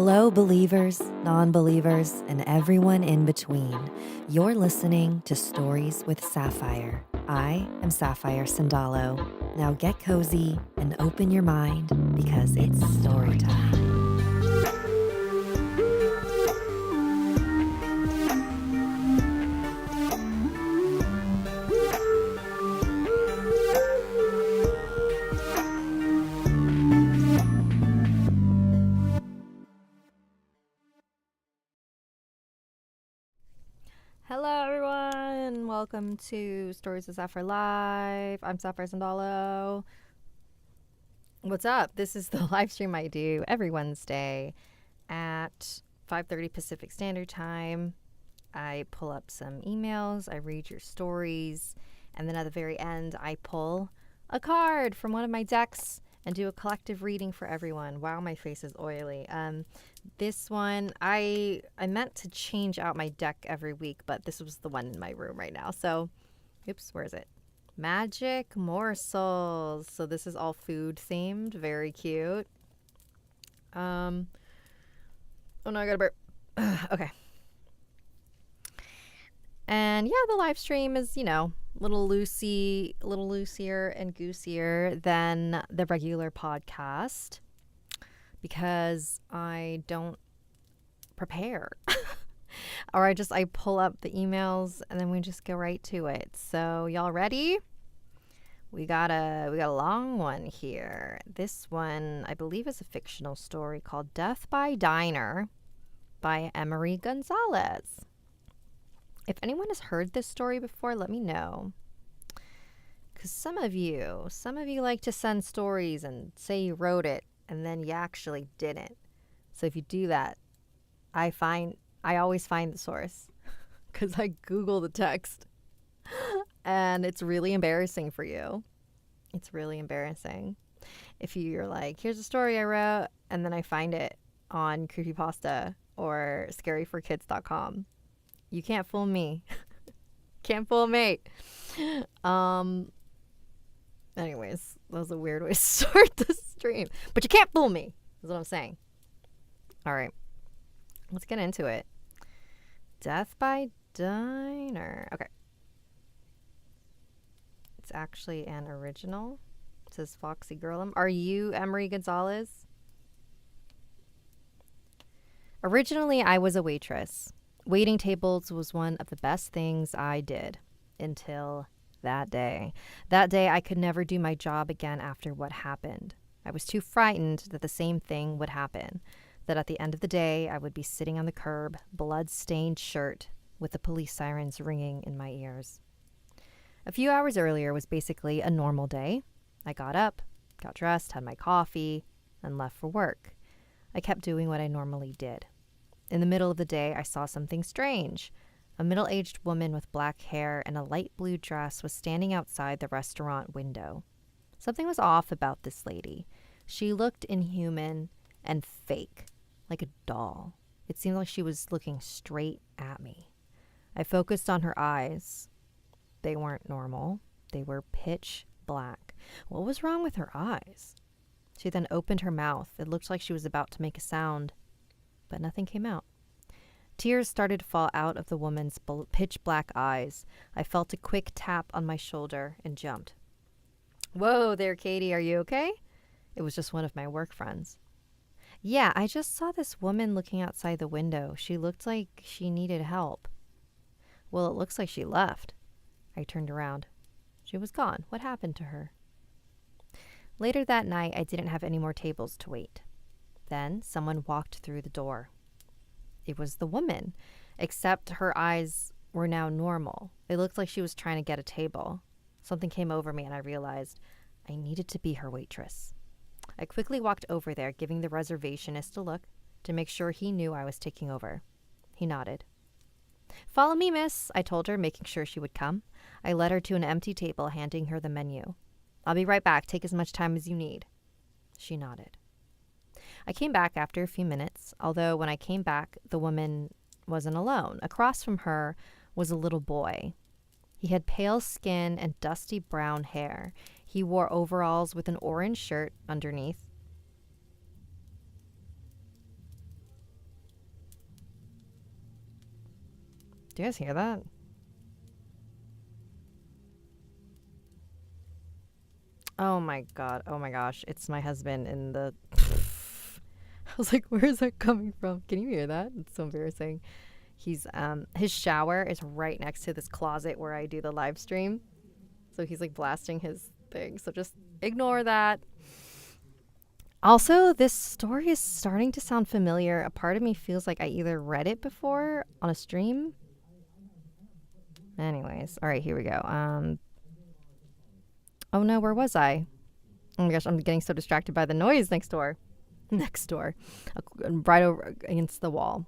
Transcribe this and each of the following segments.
Hello, believers, non-believers, and everyone in between. You're listening to Stories with Sapphire. I am Sapphire Sandalo. Now get cozy and open your mind because it's story time. Hello, everyone. Welcome to Stories with Sapphire Live. I'm Sapphire Sandalo. What's up? This is the live stream I do every Wednesday at 5:30 Pacific Standard Time. I pull up some emails, I read your stories, and then at the very end, I pull a card from one of my decks and do a collective reading for everyone. Wow, my face is oily. This one, I meant to change out my deck every week, but this was the one in my room right now. So, oops, where is it? Magic Morsels. So this is all food themed. Very cute. Oh no, I gotta burp. Okay. And yeah, the live stream is, a little loosier and goosier than the regular podcast because I don't prepare. Or I pull up the emails and then we just go right to it. So y'all ready? We got a long one here. This one, I believe, is a fictional story called Death by Diner by Emery Gonzalez. If anyone has heard this story before, let me know. Because some of you like to send stories and say you wrote it and then you actually didn't. So if you do that, I always find the source because I Google the text and it's really embarrassing for you. It's really embarrassing. If you're like, here's a story I wrote and then I find it on Creepypasta or scaryforkids.com. You can't fool me. Can't fool me. Anyways, that was a weird way to start the stream. But you can't fool me, is what I'm saying. All right. Let's get into it. Death by Diner. Okay. It's actually an original. It says Foxy Girlum. Are you Emery Gonzalez? Originally, I was a waitress. Waiting tables was one of the best things I did until that day. That day, I could never do my job again after what happened. I was too frightened that the same thing would happen, that at the end of the day, I would be sitting on the curb, blood-stained shirt, with the police sirens ringing in my ears. A few hours earlier was basically a normal day. I got up, got dressed, had my coffee, and left for work. I kept doing what I normally did. In the middle of the day, I saw something strange. A middle-aged woman with black hair and a light blue dress was standing outside the restaurant window. Something was off about this lady. She looked inhuman and fake, like a doll. It seemed like she was looking straight at me. I focused on her eyes. They weren't normal. They were pitch black. What was wrong with her eyes? She then opened her mouth. It looked like she was about to make a sound, but nothing came out. Tears started to fall out of the woman's pitch black eyes. I felt a quick tap on my shoulder and jumped. Whoa there, Katie, are you okay? It was just one of my work friends. Yeah, I just saw this woman looking outside the window. She looked like she needed help. Well, it looks like she left. I turned around. She was gone. What happened to her? Later that night, I didn't have any more tables to wait. Then someone walked through the door. It was the woman, except her eyes were now normal. It looked like she was trying to get a table. Something came over me and I realized I needed to be her waitress. I quickly walked over there, giving the reservationist a look to make sure he knew I was taking over. He nodded. Follow me, miss, I told her, making sure she would come. I led her to an empty table, handing her the menu. I'll be right back. Take as much time as you need. She nodded. I came back after a few minutes, although when I came back, the woman wasn't alone. Across from her was a little boy. He had pale skin and dusty brown hair. He wore overalls with an orange shirt underneath. Do you guys hear that? Oh my god. Oh my gosh. It's my husband in the... I was like, where is that coming from? Can you hear that? It's so embarrassing. He's his shower is right next to this closet where I do the live stream. So he's like blasting his thing. So just ignore that. Also, this story is starting to sound familiar. A part of me feels like I either read it before on a stream. Anyways, all right, here we go. Oh no, where was I? Oh my gosh, I'm getting so distracted by the noise next door. Next door. Right over against the wall.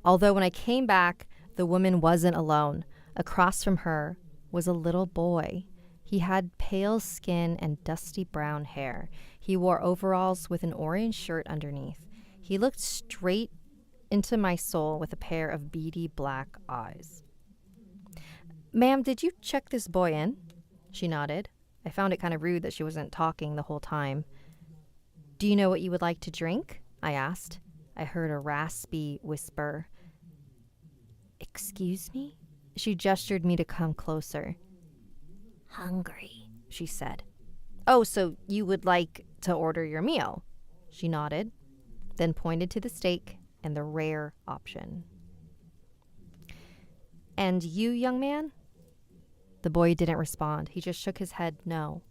Although when I came back, the woman wasn't alone. Across from her was a little boy. He had pale skin and dusty brown hair. He wore overalls with an orange shirt underneath. He looked straight into my soul with a pair of beady black eyes. Ma'am, did you check this boy in? She nodded. I found it kind of rude that she wasn't talking the whole time. Do you know what you would like to drink? I asked. I heard a raspy whisper. Excuse me? She gestured me to come closer. Hungry, she said. Oh, so you would like to order your meal? She nodded, then pointed to the steak and the rare option. And you, young man? The boy didn't respond. He just shook his head no.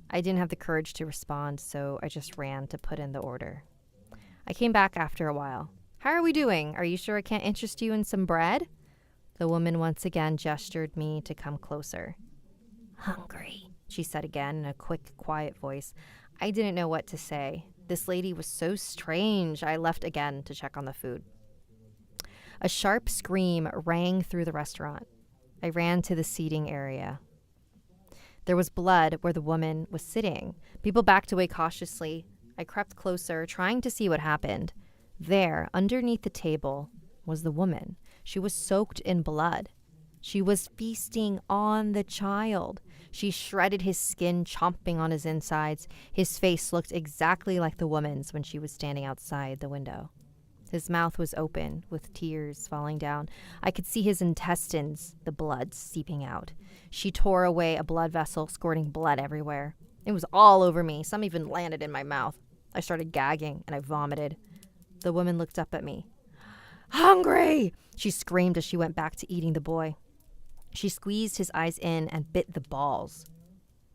I didn't have the courage to respond, so I just ran to put in the order. I came back after a while. How are we doing? Are you sure I can't interest you in some bread? The woman once again gestured me to come closer. Hungry, she said again in a quick, quiet voice. I didn't know what to say. This lady was so strange. I left again to check on the food. A sharp scream rang through the restaurant. I ran to the seating area. There was blood where the woman was sitting. People backed away cautiously. I crept closer, trying to see what happened. There, underneath the table, was the woman. She was soaked in blood. She was feasting on the child. She shredded his skin, chomping on his insides. His face looked exactly like the woman's when she was standing outside the window. His mouth was open, with tears falling down. I could see his intestines, the blood seeping out. She tore away a blood vessel, squirting blood everywhere. It was all over me. Some even landed in my mouth. I started gagging, and I vomited. The woman looked up at me. Hungry! She screamed as she went back to eating the boy. She squeezed his eyes in and bit the balls.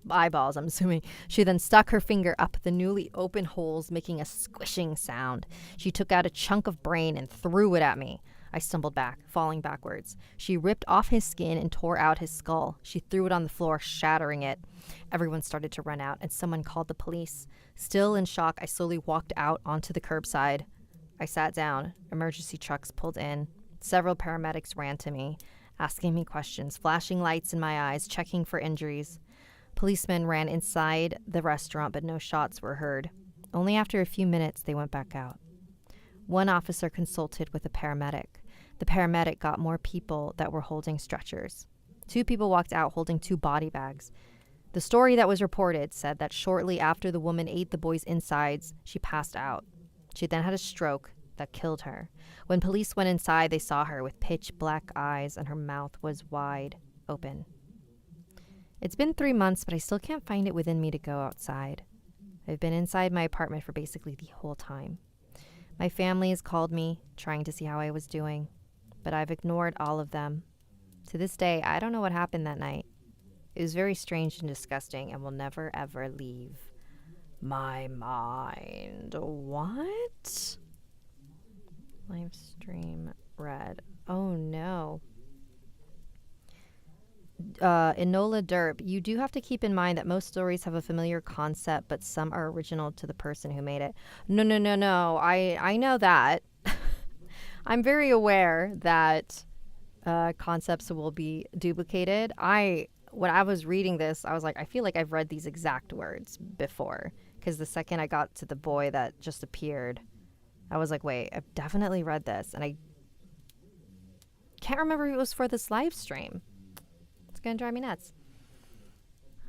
Eyeballs, I'm assuming. She then stuck her finger up the newly open holes, making a squishing sound. She took out a chunk of brain and threw it at me. I stumbled back, falling backwards. She ripped off his skin and tore out his skull. She threw it on the floor, shattering it. Everyone started to run out, and someone called the police. Still in shock, I slowly walked out onto the curbside. I sat down. Emergency trucks pulled in. Several paramedics ran to me, asking me questions, flashing lights in my eyes, checking for injuries. Policemen ran inside the restaurant, but no shots were heard. Only after a few minutes, they went back out. One officer consulted with a paramedic. The paramedic got more people that were holding stretchers. 2 people walked out holding 2 body bags. The story that was reported said that shortly after the woman ate the boy's insides, she passed out. She then had a stroke that killed her. When police went inside, they saw her with pitch black eyes and her mouth was wide open. It's been 3 months, but I still can't find it within me to go outside. I've been inside my apartment for basically the whole time. My family has called me, trying to see how I was doing, but I've ignored all of them. To this day, I don't know what happened that night. It was very strange and disgusting and will never, ever leave my mind. What? Live stream read. Oh, no. Enola Derp, you do have to keep in mind that most stories have a familiar concept, but some are original to the person who made it. No. I know that. I'm very aware that concepts will be duplicated. When I was reading this, I was like, I feel like I've read these exact words before. Because the second I got to the boy that just appeared, I was like, wait, I've definitely read this. And I can't remember if it was for this live stream. It's going to drive me nuts.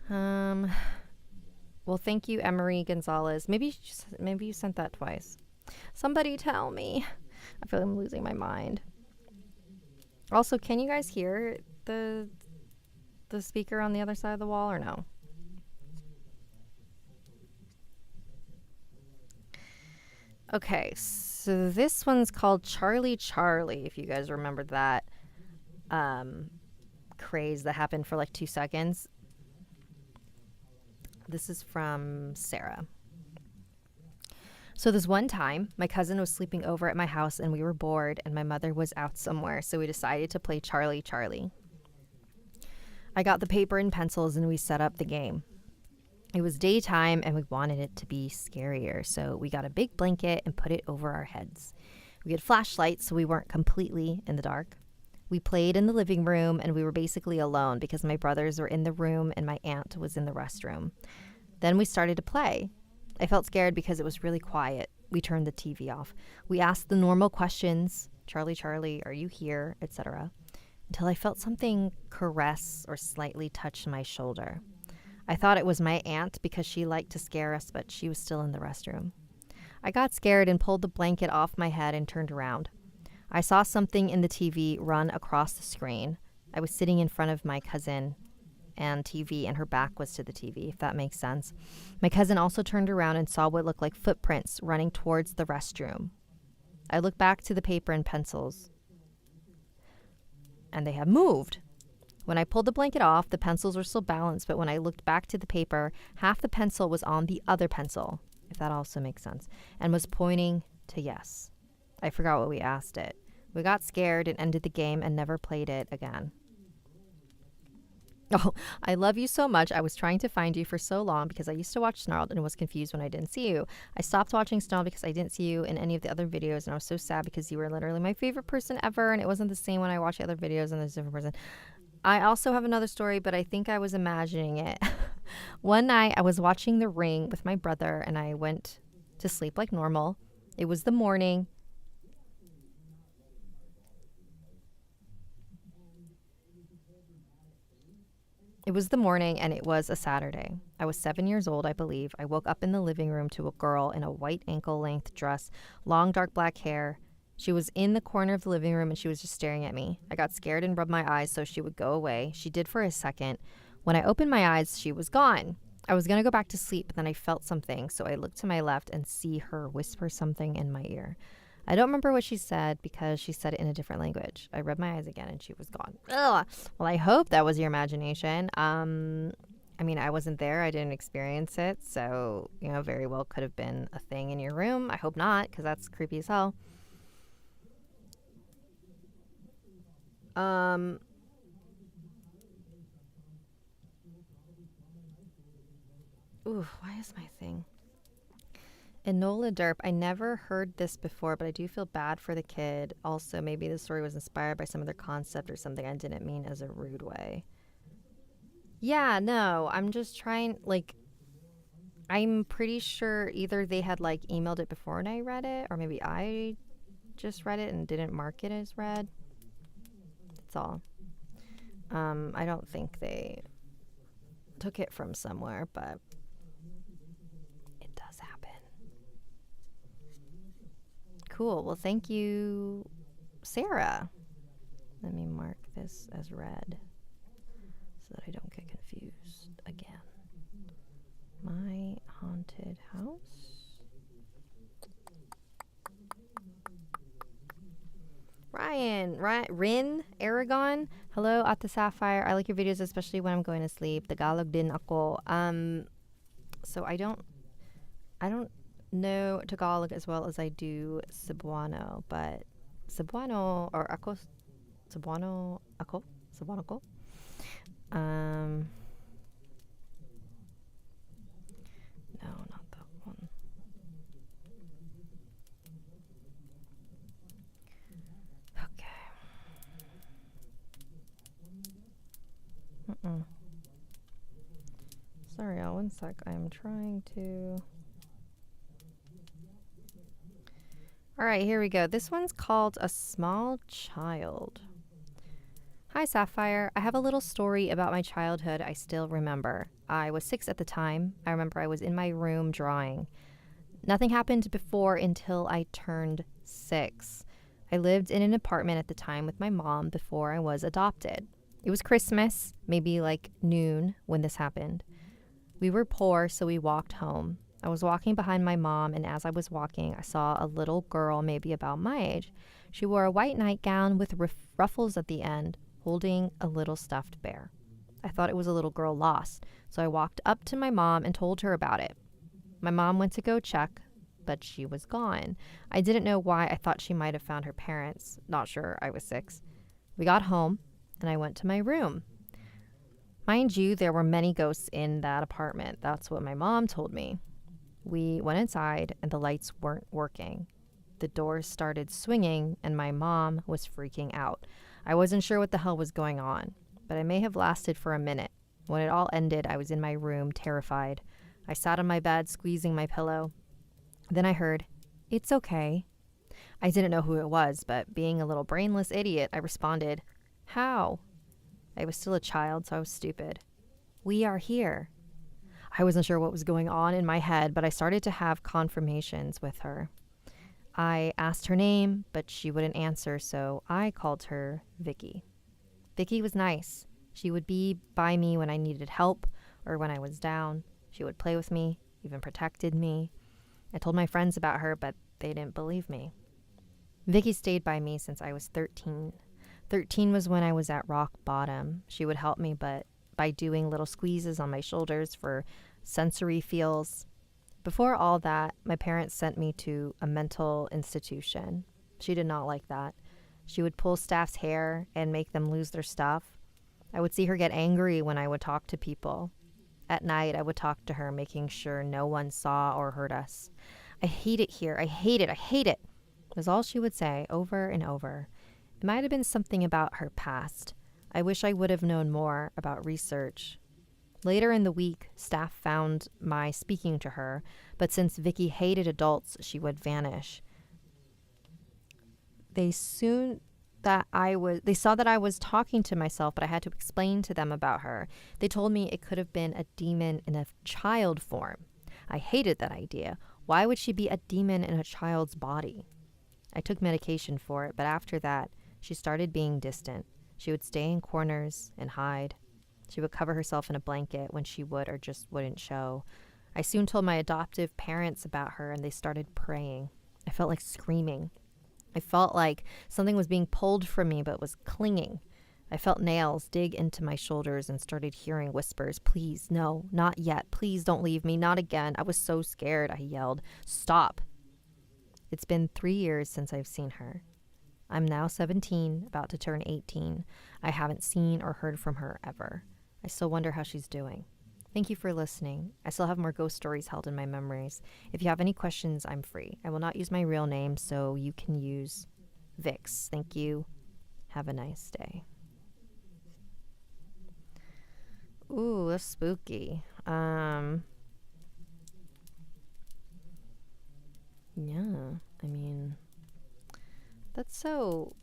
Well, thank you, Emery Gonzalez. Maybe you sent that twice. Somebody tell me. I feel like I'm losing my mind. Also, can you guys hear the speaker on the other side of the wall or no? Okay, so this one's called Charlie Charlie, if you guys remember that craze that happened for like 2 seconds. This is from Sarah. So this one time, my cousin was sleeping over at my house and we were bored and my mother was out somewhere, so we decided to play Charlie Charlie. I got the paper and pencils and we set up the game. It was daytime and we wanted it to be scarier, so we got a big blanket and put it over our heads. We had flashlights so we weren't completely in the dark. We played in the living room and we were basically alone because my brothers were in the room and my aunt was in the restroom. Then we started to play. I felt scared because it was really quiet. We turned the TV off. We asked the normal questions, Charlie, Charlie, are you here, etc., until I felt something caress or slightly touch my shoulder. I thought it was my aunt because she liked to scare us, but she was still in the restroom. I got scared and pulled the blanket off my head and turned around. I saw something in the TV run across the screen. I was sitting in front of my cousin and TV, and her back was to the TV, if that makes sense. My cousin also turned around and saw what looked like footprints running towards the restroom. I looked back to the paper and pencils, and they had moved. When I pulled the blanket off, the pencils were still balanced, but when I looked back to the paper, half the pencil was on the other pencil, if that also makes sense, and was pointing to yes. I forgot what we asked it. We got scared and ended the game and never played it again. Oh, I love you so much. I was trying to find you for so long because I used to watch Snarled and was confused when I didn't see you. I stopped watching Snarled because I didn't see you in any of the other videos, and I was so sad because you were literally my favorite person ever, and it wasn't the same when I watched the other videos and there's a different person. I also have another story, but I think I was imagining it. One night I was watching The Ring with my brother and I went to sleep like normal. It was the morning. It was the morning and it was a Saturday. I was 7 years old, I believe. I woke up in the living room to a girl in a white ankle-length dress, long dark black hair. She was in the corner of the living room and she was just staring at me. I got scared and rubbed my eyes so she would go away. She did for a second. When I opened my eyes, she was gone. I was going to go back to sleep, but then I felt something, so I looked to my left and see her whisper something in my ear. I don't remember what she said because she said it in a different language. I rubbed my eyes again and she was gone. Ugh. Well, I hope that was your imagination. I mean, I wasn't there. I didn't experience it, so, very well could have been a thing in your room. I hope not, because that's creepy as hell. Ooh, why is my thing? Enola Derp. I never heard this before, but I do feel bad for the kid. Also, maybe the story was inspired by some other concept or something I didn't mean as a rude way. Yeah, no, I'm just trying, I'm pretty sure either they had, emailed it before and I read it, or maybe I just read it and didn't mark it as read. That's all. I don't think they took it from somewhere, but it does happen. Cool. Well, thank you, Sarah. Let me mark this as read so that I don't get confused again. My haunted house. Rin, Aragon. Hello, at the Sapphire. I like your videos, especially when I'm going to sleep. Tagalog din ako. So I don't know Tagalog as well as I do Cebuano, but Cebuano or ako, Cebuano ako, Cebuano ko. No, not that one. Sorry, y'all. One sec. I'm trying to... Alright, here we go. This one's called A Small Child. Hi, Sapphire. I have a little story about my childhood I still remember. I was 6 at the time. I remember I was in my room drawing. Nothing happened before until I turned 6. I lived in an apartment at the time with my mom before I was adopted. It was Christmas, maybe like noon when this happened. We were poor, so we walked home. I was walking behind my mom, and as I was walking, I saw a little girl maybe about my age. She wore a white nightgown with ruffles at the end, holding a little stuffed bear. I thought it was a little girl lost, so I walked up to my mom and told her about it. My mom went to go check, but she was gone. I didn't know why. I thought she might have found her parents. Not sure. I was 6. We got home, and I went to my room. Mind you, there were many ghosts in that apartment. That's what my mom told me. We went inside, and the lights weren't working. The doors started swinging, and my mom was freaking out. I wasn't sure what the hell was going on, but I may have lasted for a minute. When it all ended, I was in my room, terrified. I sat on my bed, squeezing my pillow. Then I heard, "It's okay." I didn't know who it was, but being a little brainless idiot, I responded, "How?" I was still a child, so I was stupid. "We are here." I wasn't sure what was going on in my head, but I started to have confirmations with her. I asked her name, but she wouldn't answer, so I called her Vicky. Vicky was nice. She would be by me when I needed help or when I was down. She would play with me, even protected me. I told my friends about her, but they didn't believe me. Vicky stayed by me since I was 13. 13 was when I was at rock bottom. She would help me, but by doing little squeezes on my shoulders for sensory feels. Before all that, my parents sent me to a mental institution. She did not like that. She would pull staff's hair and make them lose their stuff. I would see her get angry when I would talk to people. At night, I would talk to her, making sure no one saw or heard us. "I hate it here. I hate it. I hate it," was all she would say over and over. It might have been something about her past. I wish I would have known more about research. Later in the week, staff found my speaking to her, but since Vicky hated adults, she would vanish. They saw that I was talking to myself, but I had to explain to them about her. They told me it could have been a demon in a child form. I hated that idea. Why would she be a demon in a child's body? I took medication for it, but after that, she started being distant. She would stay in corners and hide. She would cover herself in a blanket when she would or just wouldn't show. I soon told my adoptive parents about her, and they started praying. I felt like screaming. I felt like something was being pulled from me but was clinging. I felt nails dig into my shoulders and started hearing whispers. "Please, no, not yet. Please don't leave me. Not again." I was so scared. I yelled, "Stop." It's been 3 years since I've seen her. I'm now 17, about to turn 18. I haven't seen or heard from her ever. I still wonder how she's doing. Thank you for listening. I still have more ghost stories held in my memories. If you have any questions, I'm free. I will not use my real name, so you can use Vix. Thank you. Have a nice day. Ooh, that's spooky. Yeah, I mean, that's so,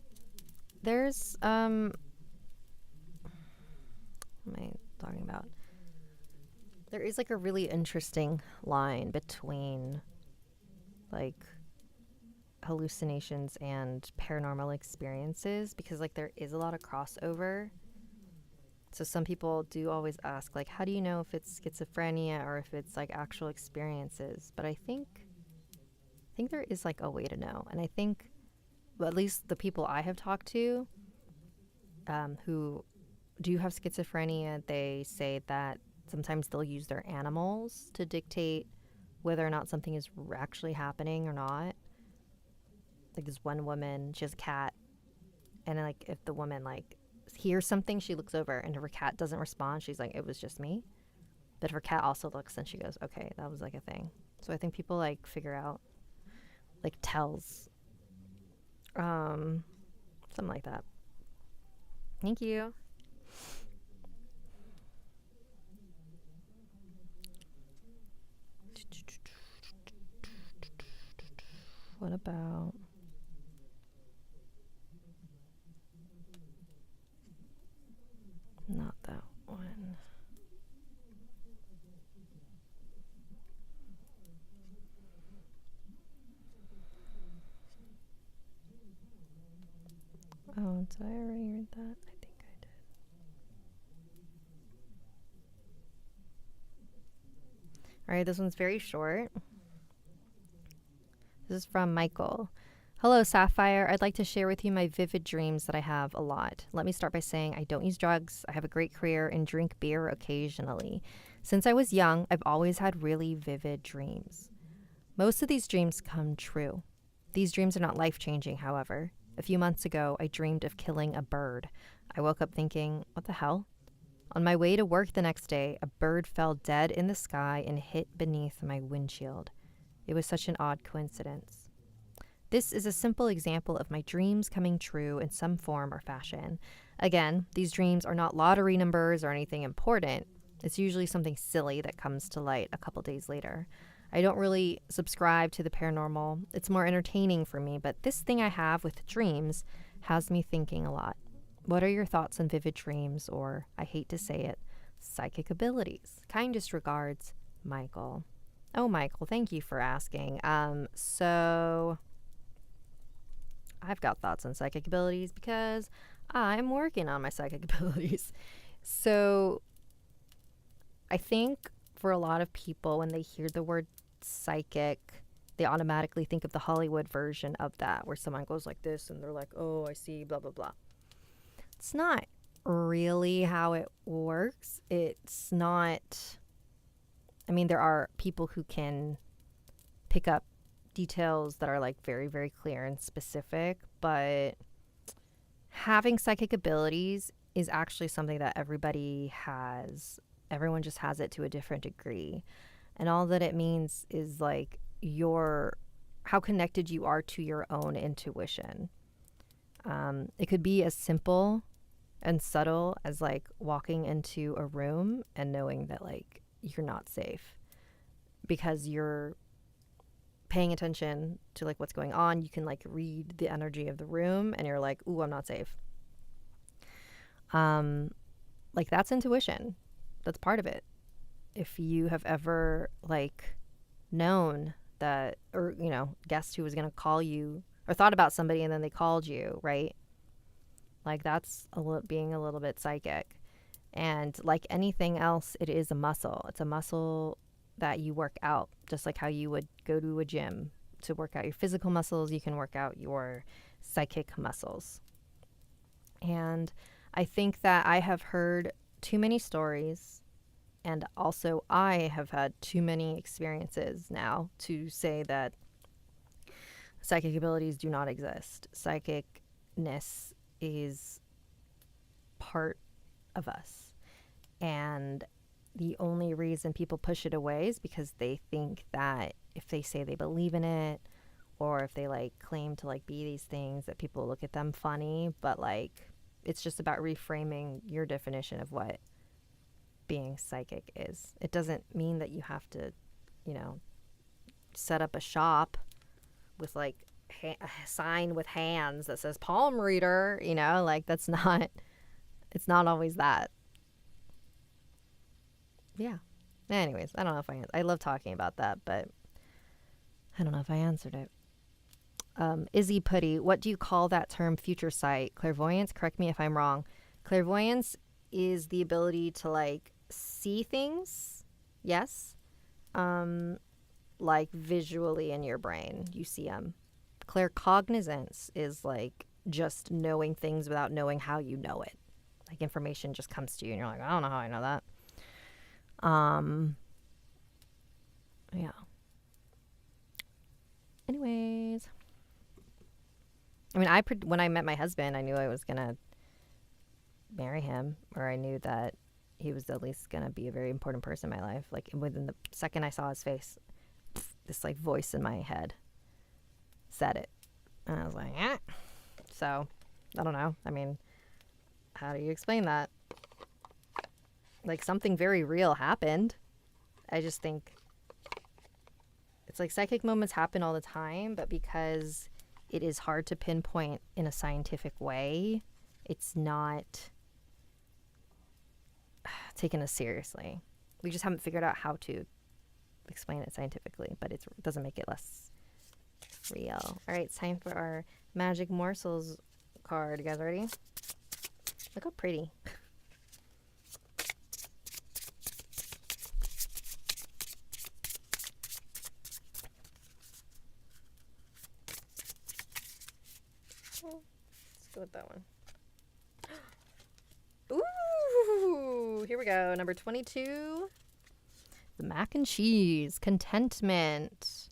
there's, what am I talking about? There is like a really interesting line between like hallucinations and paranormal experiences, because like there is a lot of crossover. So some people do always ask like, how do you know if it's schizophrenia or if it's like actual experiences? But I think there is like a way to know. And I think, well, at least the people I have talked to who do have schizophrenia, they say that sometimes they'll use their animals to dictate whether or not something is actually happening or not. Like this one woman, she has a cat, and like if the woman like hears something, she looks over, and if her cat doesn't respond, she's like, "It was just me." But if her cat also looks, then she goes, "Okay, that was like a thing." So I think people like figure out like tells, something like that. Thank you. What about not that one? All right, this one's very short. This is from Michael. Hello, Sapphire. I'd like to share with you my vivid dreams that I have a lot. Let me start by saying I don't use drugs, I have a great career, and drink beer occasionally. Since I was young, I've always had really vivid dreams. Most of these dreams come true. These dreams are not life-changing, however. A few months ago, I dreamed of killing a bird. I woke up thinking, what the hell? On my way to work the next day, a bird fell dead in the sky and hit beneath my windshield. It was such an odd coincidence. This is a simple example of my dreams coming true in some form or fashion. Again, these dreams are not lottery numbers or anything important. It's usually something silly that comes to light a couple days later. I don't really subscribe to the paranormal. It's more entertaining for me, but this thing I have with dreams has me thinking a lot. What are your thoughts on vivid dreams, or, I hate to say it, psychic abilities? Kindest regards, Michael. Oh, Michael, thank you for asking. So I've got thoughts on psychic abilities because I'm working on my psychic abilities. So I think for a lot of people, when they hear the word psychic, they automatically think of the Hollywood version of that, where someone goes like this and they're like, oh, I see, blah, blah, blah. It's not really how it works. It's not, I mean, there are people who can pick up details that are like very, very clear and specific, but having psychic abilities is actually something that everybody has. Everyone just has it to a different degree. And all that it means is like how connected you are to your own intuition. It could be as simple and subtle as like walking into a room and knowing that like you're not safe because you're paying attention to like what's going on. You can like read the energy of the room and you're like, ooh, I'm not safe. Like that's intuition. That's part of it. If you have ever like known that, or, you know, guessed who was going to call you or thought about somebody and then they called you, right? Like that's being a little bit psychic. And like anything else, it is a muscle. It's a muscle that you work out, just like how you would go to a gym to work out your physical muscles. You can work out your psychic muscles. And I think that I have heard too many stories, and also I have had too many experiences now to say that psychic abilities do not exist. Psychicness is part of us. And the only reason people push it away is because they think that if they say they believe in it, or if they like claim to like be these things, that people look at them funny. But like, it's just about reframing your definition of what being psychic is. It doesn't mean that you have to, you know, set up a shop with like a sign with hands that says palm reader, you know, like that's not, it's not always that. Yeah. Anyways, I don't know if I love talking about that, but I don't know if I answered it. Izzy Putty, what do you call that term, future sight? Clairvoyance? Correct me if I'm wrong. Clairvoyance is the ability to like see things. Yes. Like visually in your brain, you see them. Claircognizance is like just knowing things without knowing how you know it. Like information just comes to you and you're like, I don't know how I know that. Yeah. Anyways, I mean, when I met my husband, I knew I was gonna marry him, or I knew that he was at least gonna be a very important person in my life. Like within the second I saw his face, this like voice in my head said it, and I was like, eh. So, I don't know. I mean, how do you explain that? Like something very real happened. I just think it's like psychic moments happen all the time, but because it is hard to pinpoint in a scientific way, it's not taken as seriously. We just haven't figured out how to explain it scientifically, but it doesn't make it less real. All right, it's time for our magic morsels card. You guys ready? Look how pretty. go with that one. Ooh, here we go. Number 22. The mac and cheese. Contentment.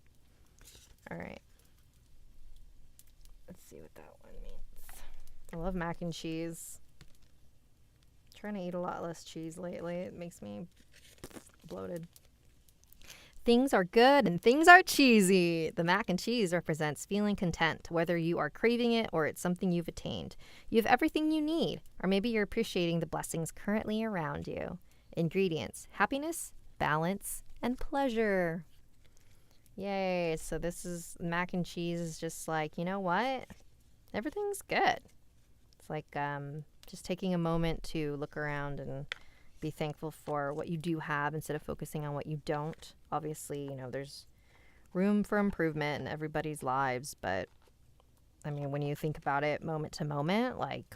All right. Let's see what that one means. I love mac and cheese. I'm trying to eat a lot less cheese lately. It makes me bloated. Things are good and things are cheesy. The mac and cheese represents feeling content, whether you are craving it or it's something you've attained. You have everything you need, or maybe you're appreciating the blessings currently around you. Ingredients: happiness, balance, and pleasure. Yay. So this is mac and cheese is just like, you know what? Everything's good. It's like just taking a moment to look around and be thankful for what you do have instead of focusing on what you don't. Obviously, you know, there's room for improvement in everybody's lives, but I mean, when you think about it moment to moment, like,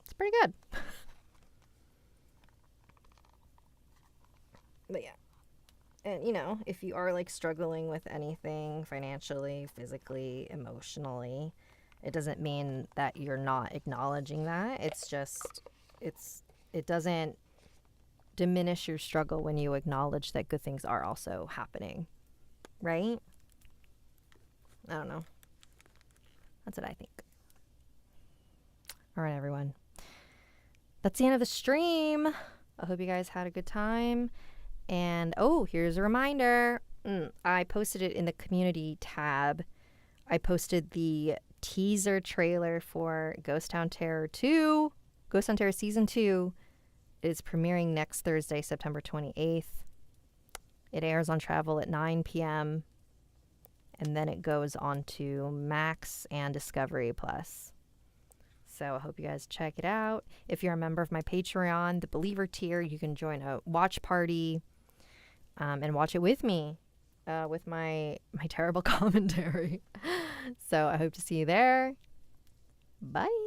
it's pretty good. But yeah. And, you know, if you are like struggling with anything financially, physically, emotionally, it doesn't mean that you're not acknowledging that. It's just, it doesn't diminish your struggle when you acknowledge that good things are also happening, right? I don't know. That's what I think. All right, everyone. That's the end of the stream. I hope you guys had a good time. And, oh, here's a reminder. I posted it in the community tab. I posted the teaser trailer for Ghost Town Terror 2. Ghost Town Terror Season 2 is premiering next Thursday, September 28th. It airs on Travel at 9 p.m. And then it goes on to Max and Discovery Plus. So I hope you guys check it out. If you're a member of my Patreon, the Believer tier, you can join a watch party and watch it with me, with my terrible commentary. So I hope to see you there. Bye.